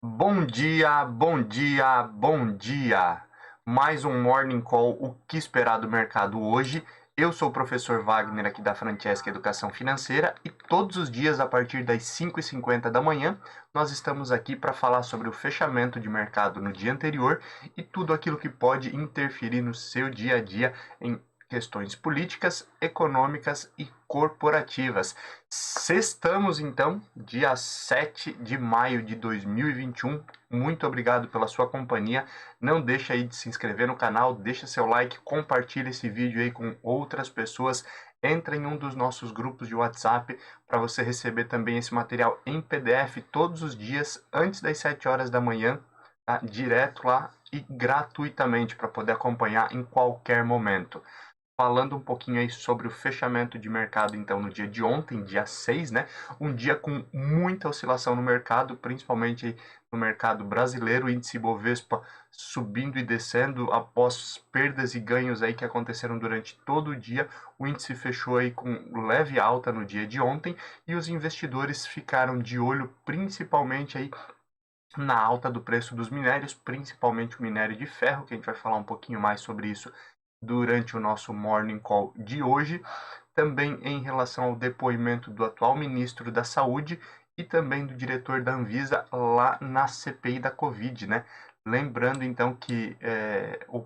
Bom dia, bom dia, bom dia! Mais um Morning Call, o que esperar do mercado hoje? Eu sou o professor Wagner aqui da Francesca Educação Financeira e todos os dias a partir das 5h50 da manhã nós estamos aqui para falar sobre o fechamento de mercado no dia anterior e tudo aquilo que pode interferir no seu dia a dia em questões políticas, econômicas e corporativas. Sextamos então, dia 7 de maio de 2021. Muito obrigado pela sua companhia. Não deixa aí de se inscrever no canal, deixa seu like, compartilha esse vídeo aí com outras pessoas. Entra em um dos nossos grupos de WhatsApp para você receber também esse material em PDF todos os dias antes das 7 horas da manhã, tá? Direto lá e gratuitamente para poder acompanhar em qualquer momento. Falando um pouquinho aí sobre o fechamento de mercado, então, no dia de ontem, dia 6, né? Um dia com muita oscilação no mercado, principalmente no mercado brasileiro, o índice Bovespa subindo e descendo após perdas e ganhos aí que aconteceram durante todo o dia. O índice fechou aí com leve alta no dia de ontem e os investidores ficaram de olho principalmente aí na alta do preço dos minérios, principalmente o minério de ferro, que a gente vai falar um pouquinho mais sobre isso durante o nosso Morning Call de hoje, também em relação ao depoimento do atual ministro da Saúde e também do diretor da Anvisa lá na CPI da Covid, né? Lembrando então que o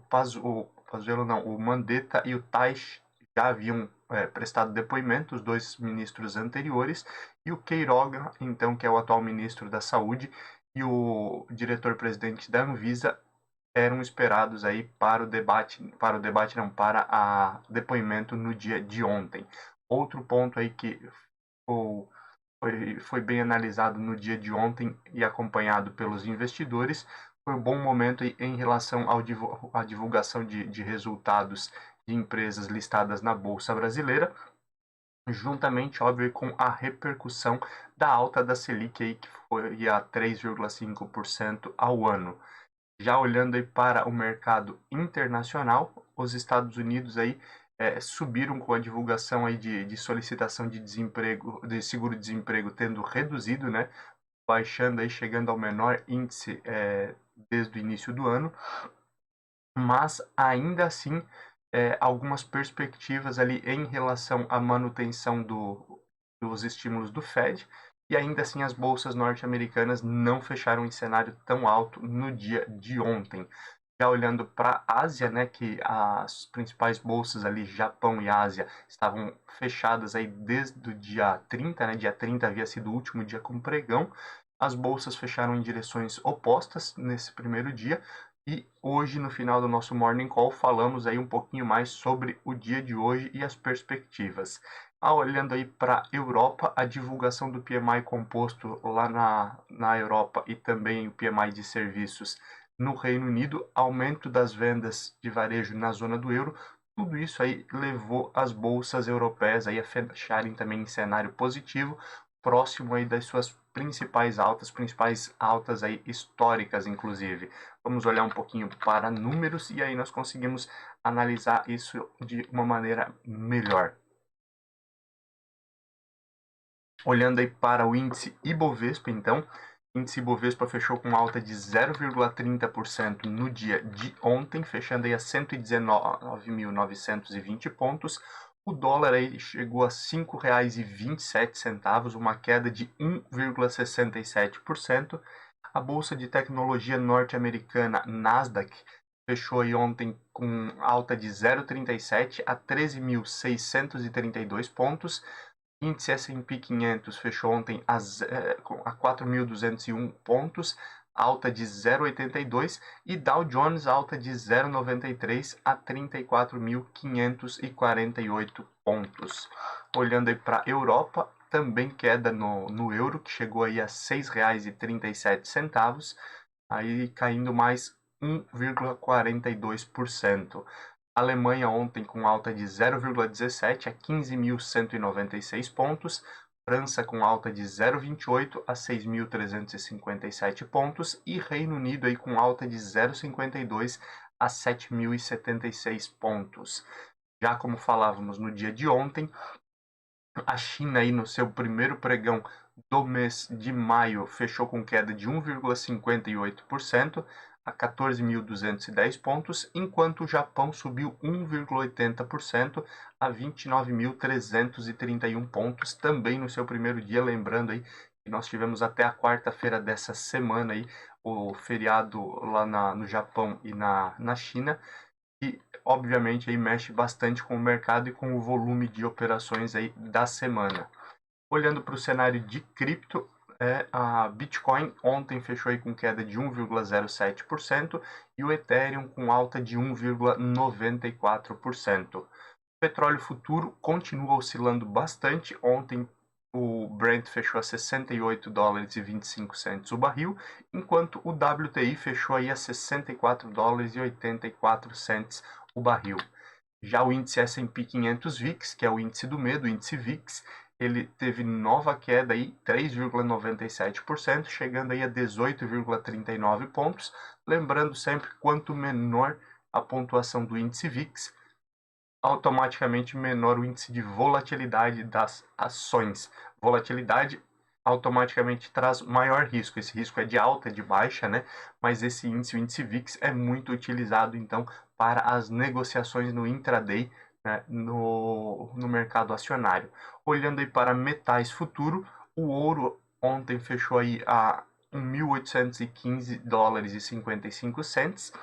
Mandetta e o Taish já haviam prestado depoimento, os dois ministros anteriores, e o Queiroga, então, que é o atual ministro da Saúde, e o diretor-presidente da Anvisa eram esperados aí para depoimento no dia de ontem. Outro ponto aí que foi bem analisado no dia de ontem e acompanhado pelos investidores foi um bom momento em relação à divulgação de resultados de empresas listadas na Bolsa Brasileira, juntamente, óbvio, com a repercussão da alta da Selic aí, que foi a 3,5% ao ano. Já olhando aí para o mercado internacional, os Estados Unidos aí subiram com a divulgação aí de solicitação de desemprego, de seguro-desemprego tendo reduzido, né? Baixando aí, chegando ao menor índice desde o início do ano, mas ainda assim algumas perspectivas ali em relação à manutenção dos estímulos do Fed, e ainda assim as bolsas norte-americanas não fecharam em cenário tão alto no dia de ontem. Já olhando para a Ásia, né, que as principais bolsas ali, Japão e Ásia, estavam fechadas aí desde o dia 30, né, dia 30 havia sido o último dia com pregão, as bolsas fecharam em direções opostas nesse primeiro dia, e hoje, no final do nosso Morning Call, falamos aí um pouquinho mais sobre o dia de hoje e as perspectivas. Olhando aí para a Europa, a divulgação do PMI composto lá na Europa e também o PMI de serviços no Reino Unido, aumento das vendas de varejo na zona do euro, tudo isso aí levou as bolsas europeias aí a fecharem também em cenário positivo, próximo aí das suas principais altas aí históricas, inclusive. Vamos olhar um pouquinho para números e aí nós conseguimos analisar isso de uma maneira melhor. Olhando aí para o índice Ibovespa, então, o índice Ibovespa fechou com alta de 0,30% no dia de ontem, fechando aí a 119.920 pontos. O dólar aí chegou a R$ 5,27, uma queda de 1,67%. A bolsa de tecnologia norte-americana Nasdaq fechou aí ontem com alta de 0,37 a 13.632 pontos. Índice S&P 500 fechou ontem a 4.201 pontos, alta de 0,82, e Dow Jones alta de 0,93 a 34.548 pontos. Olhando aí para a Europa, também queda no euro, que chegou aí a R$ 6,37, aí caindo mais 1,42%. Alemanha ontem com alta de 0,17 a 15.196 pontos, França com alta de 0,28 a 6.357 pontos e Reino Unido aí com alta de 0,52 a 7.076 pontos. Já como falávamos no dia de ontem, a China aí no seu primeiro pregão do mês de maio fechou com queda de 1,58% a 14.210 pontos, enquanto o Japão subiu 1,80% a 29.331 pontos, também no seu primeiro dia, lembrando aí que nós tivemos até a quarta-feira dessa semana aí o feriado lá no Japão e na China, e obviamente aí mexe bastante com o mercado e com o volume de operações aí da semana. Olhando para o cenário de cripto, a Bitcoin ontem fechou aí com queda de 1,07% e o Ethereum com alta de 1,94%. O petróleo futuro continua oscilando bastante. Ontem o Brent fechou a 68 dólares e 25 centos o barril, enquanto o WTI fechou aí a 64 dólares e 84 centos o barril. Já o índice S&P 500 VIX, que é o índice do medo, o índice VIX, ele teve nova queda aí, 3,97%, chegando aí a 18,39 pontos. Lembrando sempre, quanto menor a pontuação do índice VIX, automaticamente menor o índice de volatilidade das ações. Volatilidade automaticamente traz maior risco. Esse risco é de alta, de baixa, né? Mas esse índice, o índice VIX, é muito utilizado, então, para as negociações no intraday, né, no mercado acionário. Olhando aí para metais futuro, o ouro ontem fechou aí a 1.815 dólares e 55 centos.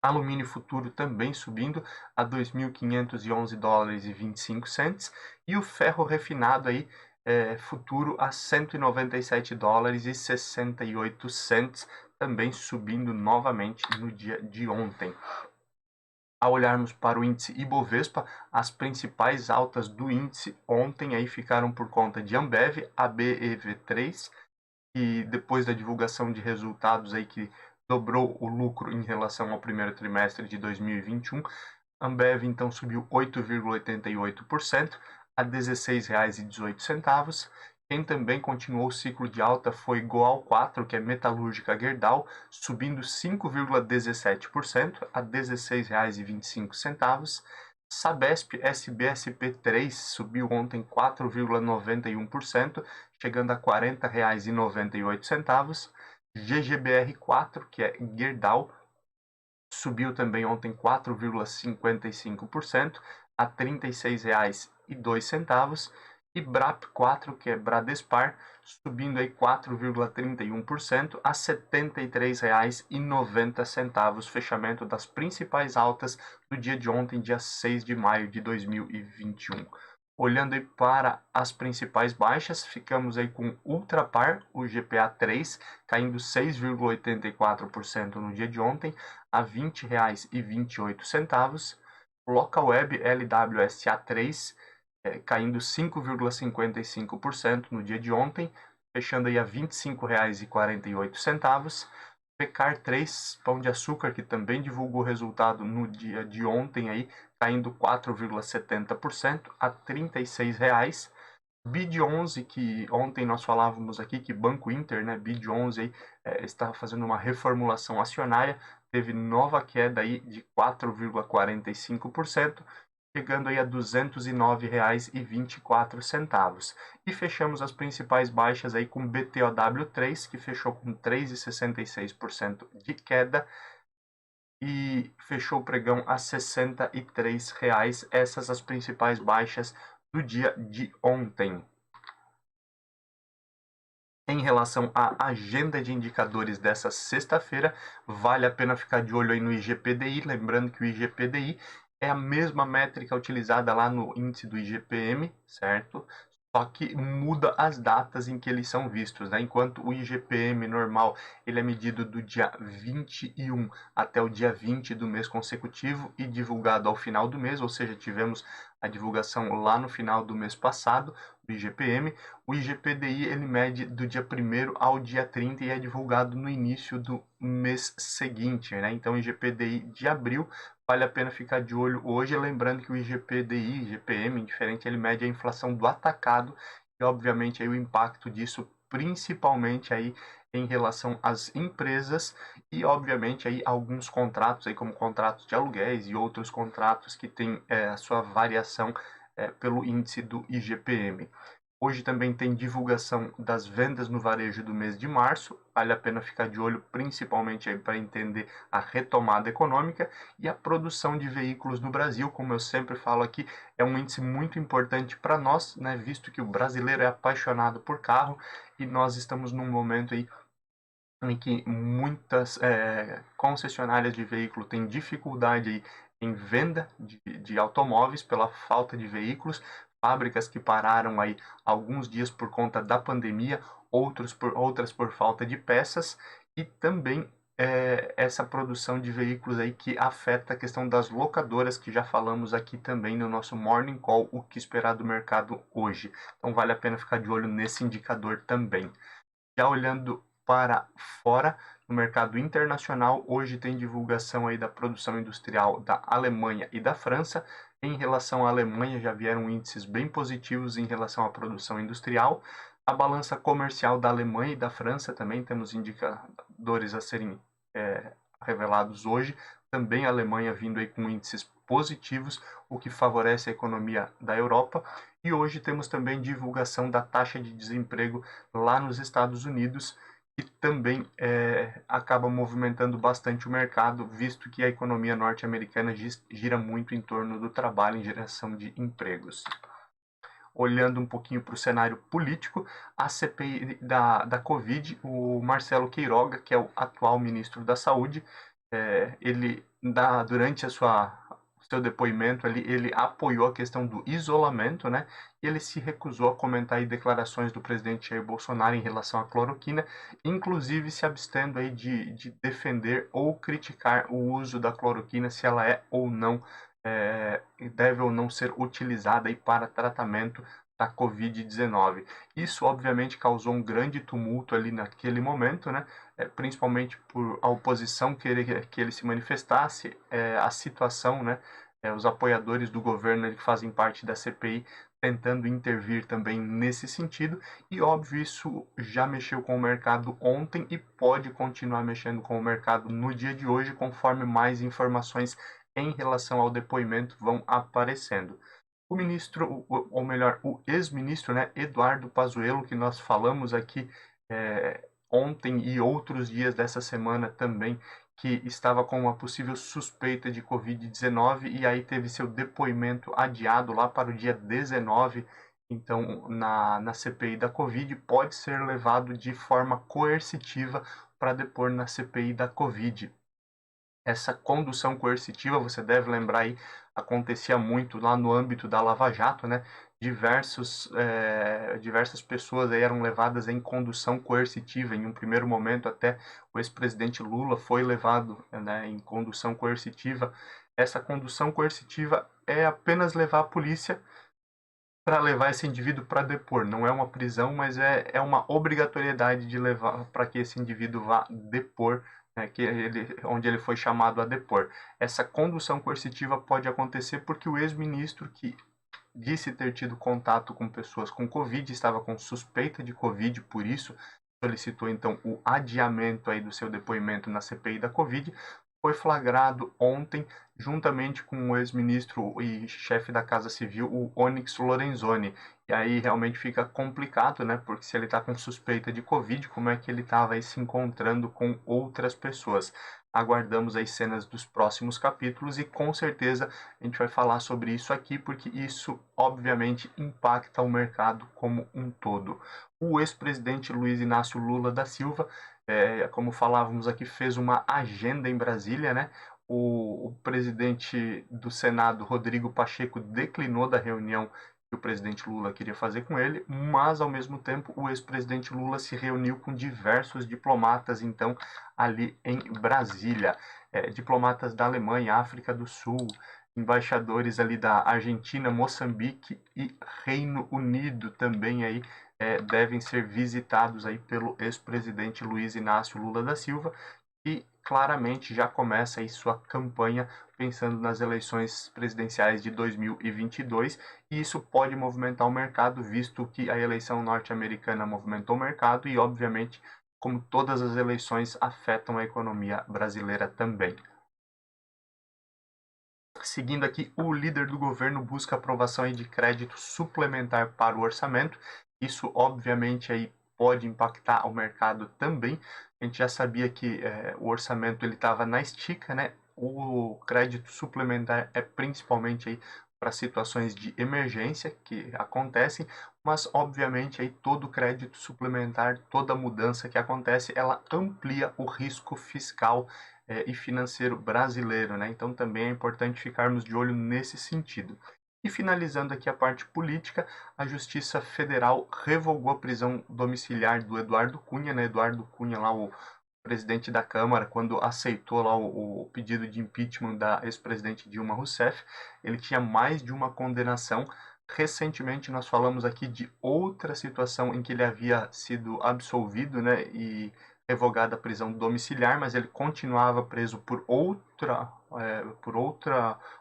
Alumínio futuro também subindo a 2.511 dólares e 25 centos. E o ferro refinado aí, futuro a 197 dólares e 68 centos, também subindo novamente no dia de ontem. Ao olharmos para o índice Ibovespa, as principais altas do índice ontem aí ficaram por conta de Ambev, ABEV3, e depois da divulgação de resultados aí que dobrou o lucro em relação ao primeiro trimestre de 2021, Ambev então subiu 8,88% a R$ 16,18. Quem também continuou o ciclo de alta foi Goal 4, que é metalúrgica Gerdau, subindo 5,17% a R$ 16,25. Sabesp SBSP3 subiu ontem 4,91%, chegando a R$ 40,98. GGBR4, que é Gerdau, subiu também ontem 4,55% a R$ 36,02. E BRAP4, que é Bradespar, subindo aí 4,31% a R$ 73,90, fechamento das principais altas do dia de ontem, dia 6 de maio de 2021. Olhando aí para as principais baixas, ficamos aí com Ultrapar, o GPA3, caindo 6,84% no dia de ontem, a R$ 20,28. Localweb LWSA3, caindo 5,55% no dia de ontem, fechando aí a R$ 25,48. Pecar 3, Pão de Açúcar, que também divulgou o resultado no dia de ontem, aí, caindo 4,70% a R$ 36,00. BID11, que ontem nós falávamos aqui que Banco Inter, né, BID11 aí, está fazendo uma reformulação acionária, teve nova queda aí de 4,45%, chegando aí a R$ 209,24. E fechamos as principais baixas aí com BTOW3, que fechou com 3,66% de queda e fechou o pregão a R$ 63,00. Essas as principais baixas do dia de ontem. Em relação à agenda de indicadores dessa sexta-feira, vale a pena ficar de olho aí no IGPDI, lembrando que o IGPDI é a mesma métrica utilizada lá no índice do IGPM, certo? Só que muda as datas em que eles são vistos, né? Enquanto o IGPM normal ele é medido do dia 21 até o dia 20 do mês consecutivo e divulgado ao final do mês, ou seja, tivemos a divulgação lá no final do mês passado do IGPM. O IGPDI ele mede do dia 1º ao dia 30 e é divulgado no início do mês seguinte, né? Então, o IGPDI de abril vale a pena ficar de olho hoje, lembrando que o IGPDI, IGPM, indiferente, ele mede a inflação do atacado e, obviamente, aí o impacto disso, principalmente aí em relação às empresas e, obviamente, aí alguns contratos, aí como contratos de aluguéis e outros contratos que têm a sua variação pelo índice do IGPM. Hoje também tem divulgação das vendas no varejo do mês de março, vale a pena ficar de olho principalmente aí para entender a retomada econômica e a produção de veículos no Brasil, como eu sempre falo aqui, é um índice muito importante para nós, né, visto que o brasileiro é apaixonado por carro e nós estamos num momento aí em que muitas concessionárias de veículo têm dificuldade aí em venda de automóveis pela falta de veículos, fábricas que pararam aí alguns dias por conta da pandemia, outras por falta de peças e também essa produção de veículos aí que afeta a questão das locadoras, que já falamos aqui também no nosso Morning Call, o que esperar do mercado hoje. Então vale a pena ficar de olho nesse indicador também. Já olhando para fora, no mercado internacional, hoje tem divulgação aí da produção industrial da Alemanha e da França. Em relação à Alemanha, já vieram índices bem positivos em relação à produção industrial. A balança comercial da Alemanha e da França também temos indicadores a serem revelados hoje. Também a Alemanha vindo aí com índices positivos, o que favorece a economia da Europa. E hoje temos também divulgação da taxa de desemprego lá nos Estados Unidos, que também acaba movimentando bastante o mercado, visto que a economia norte-americana gira muito em torno do trabalho em geração de empregos. Olhando um pouquinho para o cenário político, a CPI da Covid, o Marcelo Queiroga, que é o atual ministro da Saúde, ele durante o seu depoimento ali, ele apoiou a questão do isolamento, né? E ele se recusou a comentar aí declarações do presidente Jair Bolsonaro em relação à cloroquina, inclusive se abstendo aí de defender ou criticar o uso da cloroquina, se ela é ou não deve ou não ser utilizada aí para tratamento da Covid-19. Isso, obviamente, causou um grande tumulto ali naquele momento, né? Principalmente por a oposição querer que ele se manifestasse, a situação, né? Os apoiadores do governo que fazem parte da CPI tentando intervir também nesse sentido, e óbvio isso já mexeu com o mercado ontem e pode continuar mexendo com o mercado no dia de hoje, conforme mais informações em relação ao depoimento vão aparecendo. O ministro, ou melhor, o ex-ministro, né, Eduardo Pazuello, que nós falamos aqui ontem e outros dias dessa semana também, que estava com uma possível suspeita de Covid-19 e aí teve seu depoimento adiado lá para o dia 19, então na CPI da Covid, pode ser levado de forma coercitiva para depor na CPI da Covid. Essa condução coercitiva, você deve lembrar aí, acontecia muito lá no âmbito da Lava Jato, né? Diversas pessoas aí eram levadas em condução coercitiva. Em um primeiro momento, até o ex-presidente Lula foi levado, né, em condução coercitiva. Essa condução coercitiva é apenas levar a polícia para levar esse indivíduo para depor. Não é uma prisão, mas é uma obrigatoriedade de levar para que esse indivíduo vá depor, né, onde ele foi chamado a depor. Essa condução coercitiva pode acontecer porque o ex-ministro que disse ter tido contato com pessoas com Covid, estava com suspeita de Covid, por isso solicitou então o adiamento aí do seu depoimento na CPI da Covid, foi flagrado ontem juntamente com o ex-ministro e chefe da Casa Civil, o Onyx Lorenzoni. E aí realmente fica complicado, né? Porque se ele está com suspeita de Covid, como é que ele estava aí se encontrando com outras pessoas? Aguardamos as cenas dos próximos capítulos e com certeza a gente vai falar sobre isso aqui, porque isso obviamente impacta o mercado como um todo. O ex-presidente Luiz Inácio Lula da Silva, como falávamos aqui, fez uma agenda em Brasília, né? O presidente do Senado, Rodrigo Pacheco, declinou da reunião que o presidente Lula queria fazer com ele, mas ao mesmo tempo o ex-presidente Lula se reuniu com diversos diplomatas, então, ali em Brasília. Diplomatas da Alemanha, África do Sul, embaixadores ali da Argentina, Moçambique e Reino Unido também aí devem ser visitados aí pelo ex-presidente Luiz Inácio Lula da Silva, e claramente já começa aí sua campanha pensando nas eleições presidenciais de 2022, e isso pode movimentar o mercado, visto que a eleição norte-americana movimentou o mercado e, obviamente, como todas as eleições, afetam a economia brasileira também. Seguindo aqui, o líder do governo busca aprovação de crédito suplementar para o orçamento. Isso, obviamente, aí pode impactar o mercado também. A gente já sabia que o orçamento ele estava na estica, né? O crédito suplementar é principalmente aí para situações de emergência que acontecem, mas obviamente aí todo crédito suplementar, toda mudança que acontece, ela amplia o risco fiscal e financeiro brasileiro, né? Então também é importante ficarmos de olho nesse sentido. E finalizando aqui a parte política, a Justiça Federal revogou a prisão domiciliar do Eduardo Cunha, né? Eduardo Cunha, lá o presidente da Câmara, quando aceitou lá o pedido de impeachment da ex-presidente Dilma Rousseff, ele tinha mais de uma condenação. Recentemente nós falamos aqui de outra situação em que ele havia sido absolvido, né? E revogada a prisão domiciliar, mas ele continuava preso por outra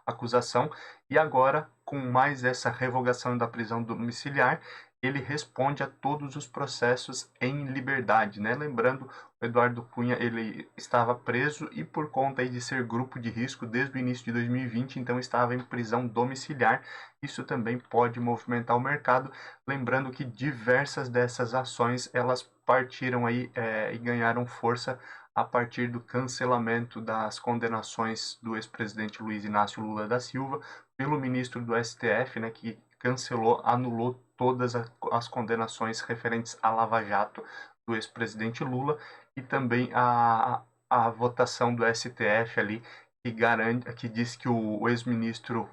acusação, e agora, com mais essa revogação da prisão domiciliar, ele responde a todos os processos em liberdade, né? Lembrando, o Eduardo Cunha, ele estava preso e por conta aí de ser grupo de risco desde o início de 2020, então estava em prisão domiciliar. Isso também pode movimentar o mercado, lembrando que diversas dessas ações, elas partiram aí e ganharam força a partir do cancelamento das condenações do ex-presidente Luiz Inácio Lula da Silva pelo ministro do STF, né, que cancelou, anulou todas as condenações referentes à Lava Jato do ex-presidente Lula, e também a votação do STF ali que garante, que diz que o ex-ministro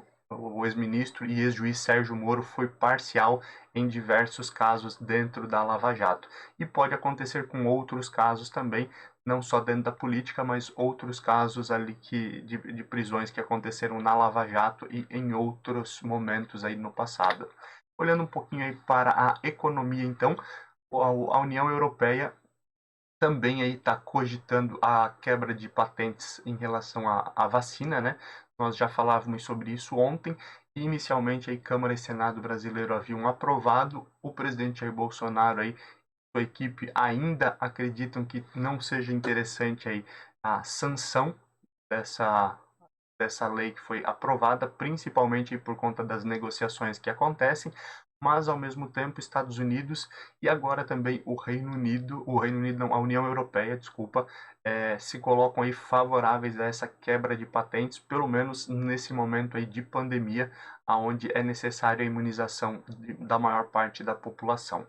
e ex-juiz Sérgio Moro foi parcial em diversos casos dentro da Lava Jato. E pode acontecer com outros casos também, não só dentro da política, mas outros casos ali de prisões que aconteceram na Lava Jato e em outros momentos aí no passado. Olhando um pouquinho aí para a economia, então, a União Europeia também aí está cogitando a quebra de patentes em relação à vacina, né? Nós já falávamos sobre isso ontem, e inicialmente aí Câmara e Senado brasileiro haviam aprovado. O presidente Jair Bolsonaro aí, sua equipe ainda acreditam que não seja interessante aí a sanção dessa dessa lei que foi aprovada, principalmente por conta das negociações que acontecem, mas ao mesmo tempo Estados Unidos e agora também o Reino Unido não, a União Europeia, desculpa, se colocam aí favoráveis a essa quebra de patentes, pelo menos nesse momento aí de pandemia, aonde é necessária a imunização da maior parte da população.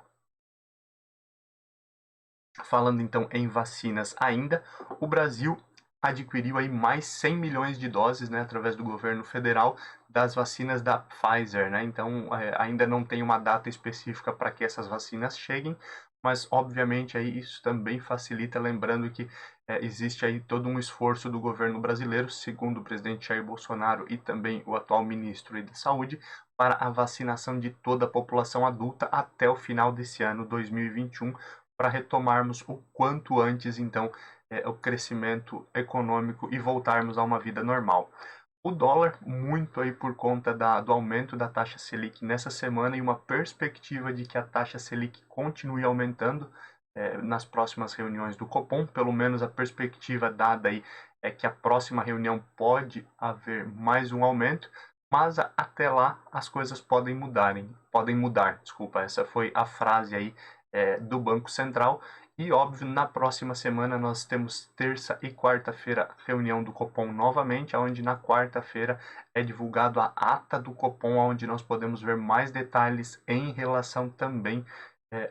Falando então em vacinas ainda, o Brasil adquiriu aí mais 100 milhões de doses, né, através do governo federal, das vacinas da Pfizer, né? Então, ainda não tem uma data específica para que essas vacinas cheguem, mas obviamente aí isso também facilita, lembrando que existe aí todo um esforço do governo brasileiro, segundo o presidente Jair Bolsonaro e também o atual ministro da Saúde, para a vacinação de toda a população adulta até o final desse ano 2021, para retomarmos o quanto antes, então, o crescimento econômico e voltarmos a uma vida normal. O dólar, muito aí por conta do aumento da taxa Selic nessa semana e uma perspectiva de que a taxa Selic continue aumentando nas próximas reuniões do Copom, pelo menos a perspectiva dada aí é que a próxima reunião pode haver mais um aumento, mas até lá as coisas podem mudar, desculpa, essa foi a frase aí do Banco Central. E óbvio, na próxima semana nós temos terça e quarta-feira reunião do Copom novamente, onde na quarta-feira é divulgado a ata do Copom, onde nós podemos ver mais detalhes em relação também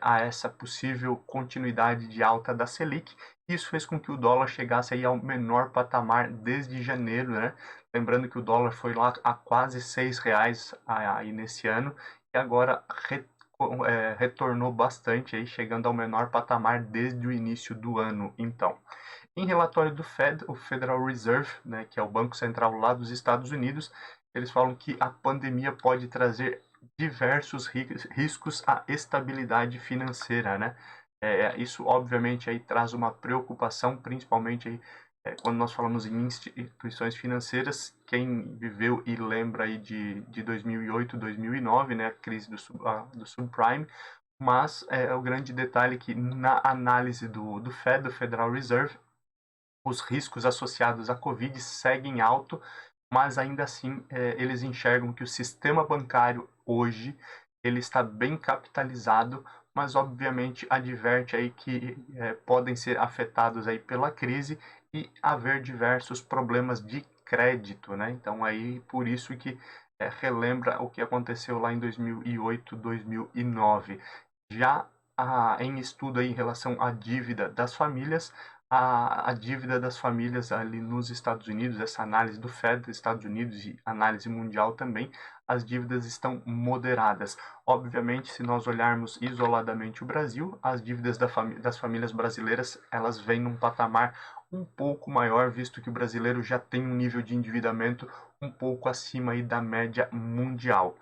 a essa possível continuidade de alta da Selic. Isso fez com que o dólar chegasse aí ao menor patamar desde janeiro, né? Lembrando que o dólar foi lá a quase R$ 6 aí nesse ano, e agora retornou bastante, aí, chegando ao menor patamar desde o início do ano. Então, em relatório do Fed, o Federal Reserve, né, que é o Banco Central lá dos Estados Unidos, eles falam que a pandemia pode trazer diversos riscos à estabilidade financeira, né? Isso obviamente aí traz uma preocupação, principalmente aí, quando nós falamos em instituições financeiras. Quem viveu e lembra aí de 2008, 2009, né, a crise do subprime, mas o grande detalhe é que na análise do Fed, do Federal Reserve, os riscos associados à Covid seguem alto, mas ainda assim eles enxergam que o sistema bancário hoje ele está bem capitalizado, mas obviamente adverte aí que podem ser afetados aí pela crise e haver diversos problemas de crédito, né? Então aí por isso que relembra o que aconteceu lá em 2008, 2009. Já em estudo aí em relação à dívida das famílias, a dívida das famílias ali nos Estados Unidos, essa análise do Fed dos Estados Unidos e análise mundial também, as dívidas estão moderadas. Obviamente, se nós olharmos isoladamente o Brasil, as dívidas das famílias brasileiras, elas vêm num patamar um pouco maior, visto que o brasileiro já tem um nível de endividamento um pouco acima aí da média mundial.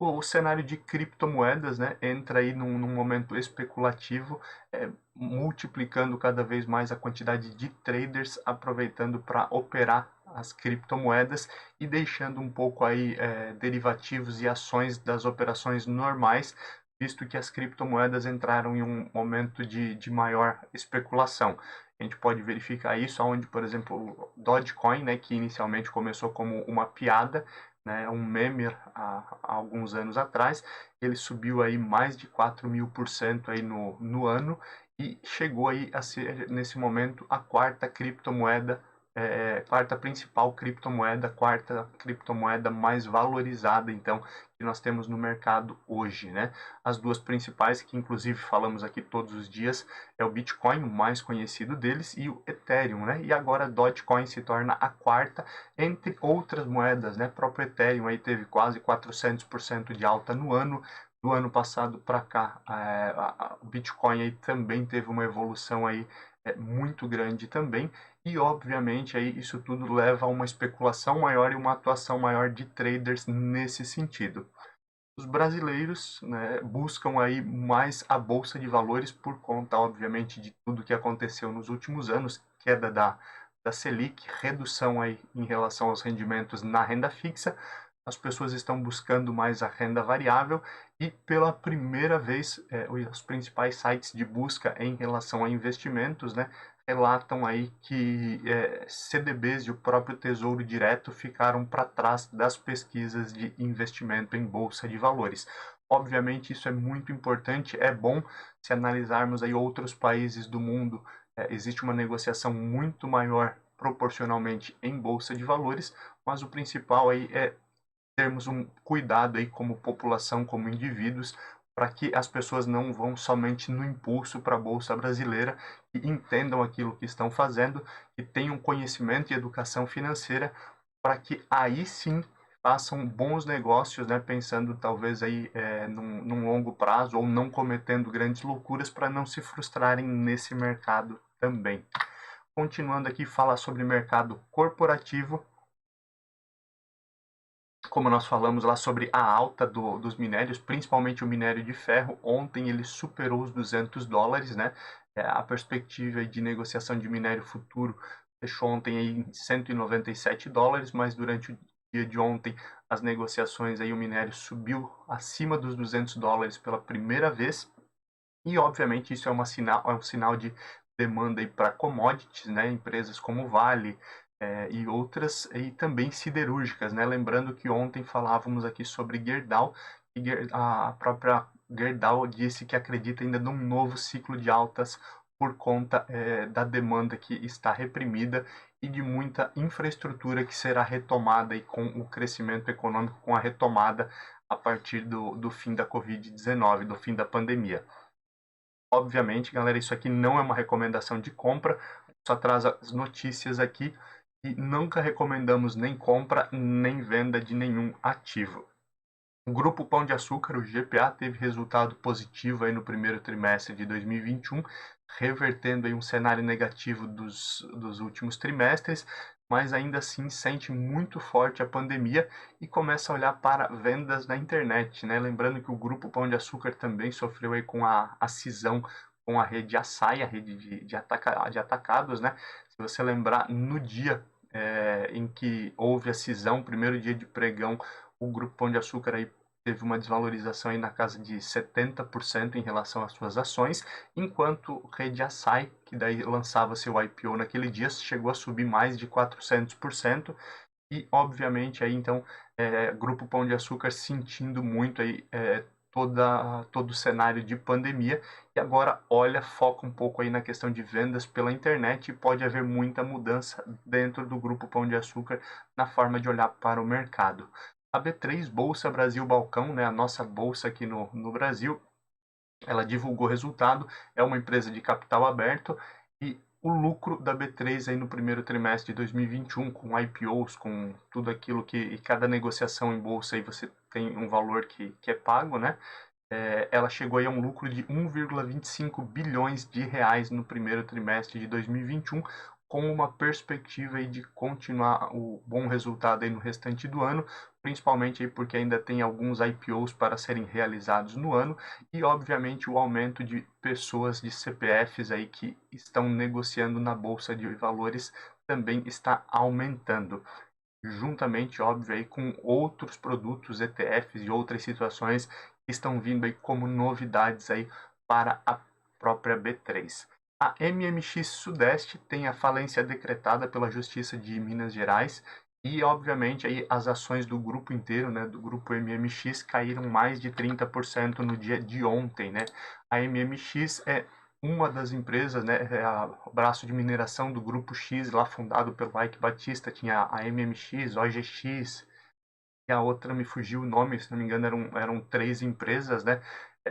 O cenário de criptomoedas, né, entra aí num momento especulativo, multiplicando cada vez mais a quantidade de traders aproveitando para operar as criptomoedas e deixando um pouco aí derivativos e ações das operações normais, visto que as criptomoedas entraram em um momento de maior especulação. A gente pode verificar isso onde, por exemplo, o Dogecoin, né, que inicialmente começou como uma piada, né, um meme há alguns anos atrás, ele subiu aí mais de 4.000% aí no ano e chegou aí a ser, nesse momento, a quarta criptomoeda, quarta principal criptomoeda, quarta criptomoeda mais valorizada, então, que nós temos no mercado hoje, né? As duas principais, que inclusive falamos aqui todos os dias, é o Bitcoin, o mais conhecido deles, e o Ethereum, né? E agora Dogecoin se torna a quarta, entre outras moedas, né? O próprio Ethereum aí teve quase 400% de alta no ano. Do ano passado para cá, o Bitcoin aí também teve uma evolução aí muito grande também. E obviamente aí isso tudo leva a uma especulação maior e uma atuação maior de traders nesse sentido. Os brasileiros, né, buscam aí mais a bolsa de valores por conta, obviamente, de tudo que aconteceu nos últimos anos, queda da Selic, redução aí em relação aos rendimentos na renda fixa. As pessoas estão buscando mais a renda variável e pela primeira vez os principais sites de busca em relação a investimentos, né, relatam aí que CDBs e o próprio Tesouro Direto ficaram para trás das pesquisas de investimento em bolsa de valores. Obviamente isso é muito importante, é bom se analisarmos aí outros países do mundo, existe uma negociação muito maior proporcionalmente em bolsa de valores, mas o principal aí é termos um cuidado aí como população, como indivíduos, para que as pessoas não vão somente no impulso para a Bolsa Brasileira e entendam aquilo que estão fazendo e tenham conhecimento e educação financeira para que aí sim façam bons negócios, né, pensando talvez aí num longo prazo ou não cometendo grandes loucuras para não se frustrarem nesse mercado também. Continuando aqui, falar sobre mercado corporativo. Como nós falamos lá sobre a alta dos minérios, principalmente o minério de ferro, ontem ele superou os $200, né? A perspectiva de negociação de minério futuro fechou ontem aí em $197, mas durante o dia de ontem as negociações aí o minério subiu acima dos $200 pela primeira vez e obviamente isso é um sinal de demanda para commodities, né? Empresas como Vale, e outras, e também siderúrgicas, né? Lembrando que ontem falávamos aqui sobre Gerdau, e a própria Gerdau disse que acredita ainda num novo ciclo de altas por conta da demanda que está reprimida e de muita infraestrutura que será retomada e com o crescimento econômico, com a retomada a partir do fim da Covid-19, do fim da pandemia. Obviamente, galera, isso aqui não é uma recomendação de compra, só traz as notícias aqui e nunca recomendamos nem compra nem venda de nenhum ativo. O Grupo Pão de Açúcar, o GPA, teve resultado positivo aí no primeiro trimestre de 2021, revertendo aí um cenário negativo dos últimos trimestres, mas ainda assim sente muito forte a pandemia e começa a olhar para vendas na internet, né? Lembrando que o Grupo Pão de Açúcar também sofreu aí com a cisão com a rede Assaí, a rede de atacados, né? Se você lembrar, no dia em que houve a cisão, primeiro dia de pregão, o Grupo Pão de Açúcar aí teve uma desvalorização aí na casa de 70% em relação às suas ações, enquanto Rede Açaí, que daí lançava seu IPO naquele dia, chegou a subir mais de 400%, e obviamente aí então Grupo Pão de Açúcar sentindo muito aí todo o cenário de pandemia e agora foca um pouco aí na questão de vendas pela internet e pode haver muita mudança dentro do Grupo Pão de Açúcar na forma de olhar para o mercado. A B3 Bolsa Brasil Balcão, né, a nossa bolsa aqui no Brasil, ela divulgou resultado, é uma empresa de capital aberto e o lucro da B3 aí no primeiro trimestre de 2021, com IPOs, com tudo aquilo que e cada negociação em bolsa aí você tem um valor que é pago, né? Ela chegou aí a um lucro de 1,25 bilhões de reais no primeiro trimestre de 2021, com uma perspectiva aí de continuar o bom resultado aí no restante do ano, principalmente aí porque ainda tem alguns IPOs para serem realizados no ano e, obviamente, o aumento de pessoas de CPFs aí que estão negociando na Bolsa de Valores também está aumentando juntamente, óbvio, aí com outros produtos, ETFs e outras situações que estão vindo aí como novidades aí para a própria B3. A MMX Sudeste tem a falência decretada pela Justiça de Minas Gerais e, obviamente, aí as ações do grupo inteiro, né, do grupo MMX, caíram mais de 30% no dia de ontem, né? A MMX é uma das empresas, né, o braço de mineração do Grupo X, lá fundado pelo Ike Batista, tinha a MMX, OGX, e a outra me fugiu o nome, se não me engano, eram três empresas, né?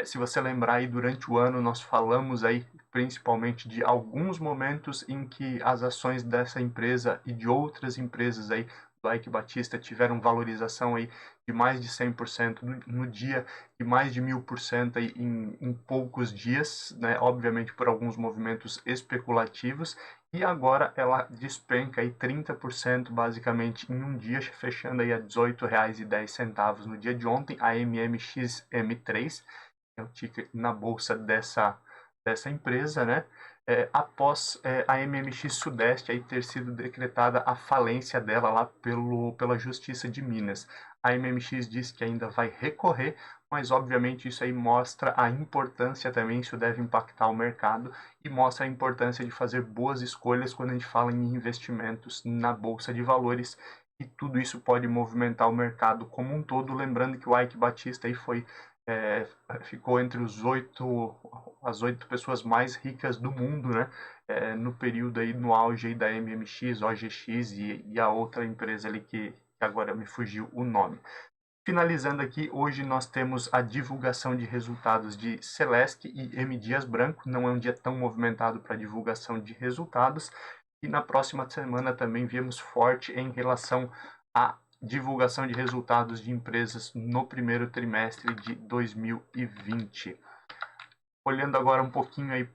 Se você lembrar aí, durante o ano nós falamos aí principalmente de alguns momentos em que as ações dessa empresa e de outras empresas aí do Ike Batista tiveram valorização aí de mais de 100% no dia e mais de 1000% aí em poucos dias, né? Obviamente por alguns movimentos especulativos, e agora ela despenca aí 30% basicamente em um dia, fechando aí a R$ 18,10 no dia de ontem, a MMXM3, é o ticker na bolsa dessa empresa, né? Após a MMX Sudeste aí ter sido decretada a falência dela lá pela Justiça de Minas. A MMX diz que ainda vai recorrer, mas obviamente isso aí mostra a importância também, isso deve impactar o mercado e mostra a importância de fazer boas escolhas quando a gente fala em investimentos na Bolsa de Valores, e tudo isso pode movimentar o mercado como um todo, lembrando que o Ike Batista aí ficou entre as 8 pessoas mais ricas do mundo, né? No período aí, no auge aí da MMX, OGX e a outra empresa ali que agora me fugiu o nome. Finalizando aqui, hoje nós temos a divulgação de resultados de Celesc e M. Dias Branco. Não é um dia tão movimentado para divulgação de resultados. E na próxima semana também viemos forte em relação à divulgação de resultados de empresas no primeiro trimestre de 2020. Olhando agora um pouquinho aí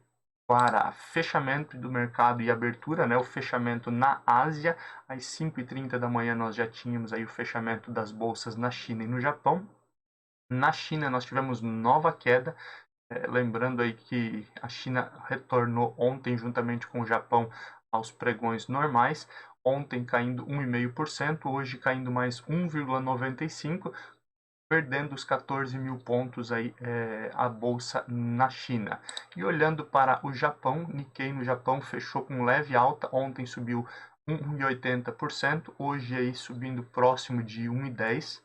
para fechamento do mercado e abertura, né? O fechamento na Ásia, às 5h30 da manhã nós já tínhamos aí o fechamento das bolsas na China e no Japão. Na China nós tivemos nova queda, lembrando aí que a China retornou ontem juntamente com o Japão aos pregões normais, ontem caindo 1,5%, hoje caindo mais 1,95%, perdendo os 14 mil pontos aí, a bolsa na China. E olhando para o Japão, Nikkei no Japão fechou com leve alta, ontem subiu 1,80%, hoje aí subindo próximo de 1,10%,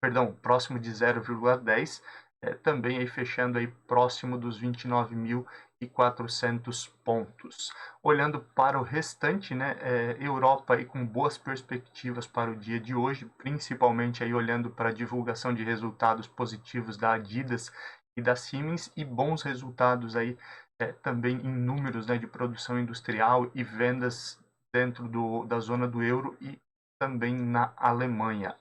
perdão, próximo de 0,10%, também aí fechando aí próximo dos 29.400 pontos. Olhando para o restante, né, Europa aí com boas perspectivas para o dia de hoje, principalmente aí olhando para a divulgação de resultados positivos da Adidas e da Siemens e bons resultados aí também em números, né, de produção industrial e vendas dentro da zona do euro e também na Alemanha.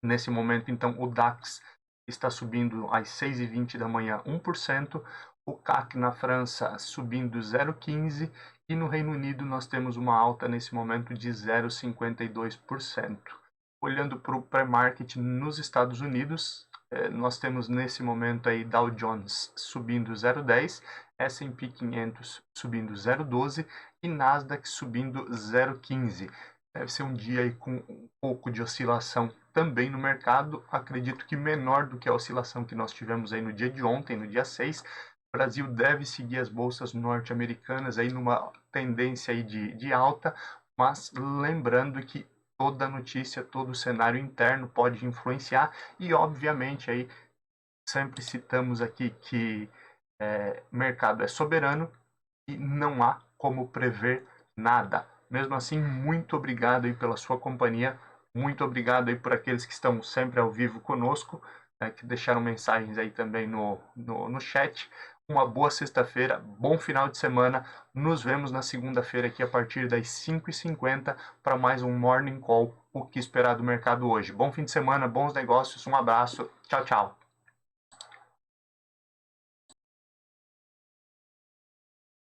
Nesse momento, então, o DAX está subindo às 6h20 da manhã 1%, o CAC na França subindo 0,15% e no Reino Unido nós temos uma alta nesse momento de 0,52%. Olhando para o pré-market nos Estados Unidos, nós temos nesse momento aí Dow Jones subindo 0,10%, S&P 500 subindo 0,12% e Nasdaq subindo 0,15%. Deve ser um dia aí com um pouco de oscilação também no mercado, acredito que menor do que a oscilação que nós tivemos aí no dia de ontem, no dia 6. O Brasil deve seguir as bolsas norte-americanas aí numa tendência aí de alta, mas lembrando que toda notícia, todo o cenário interno pode influenciar e, obviamente, aí sempre citamos aqui que mercado é soberano e não há como prever nada. Mesmo assim, muito obrigado aí pela sua companhia, muito obrigado aí por aqueles que estão sempre ao vivo conosco, que deixaram mensagens aí também no chat. Uma boa sexta-feira, bom final de semana. Nos vemos na segunda-feira aqui a partir das 5h50 para mais um Morning Call, o que esperar do mercado hoje. Bom fim de semana, bons negócios, um abraço, tchau, tchau.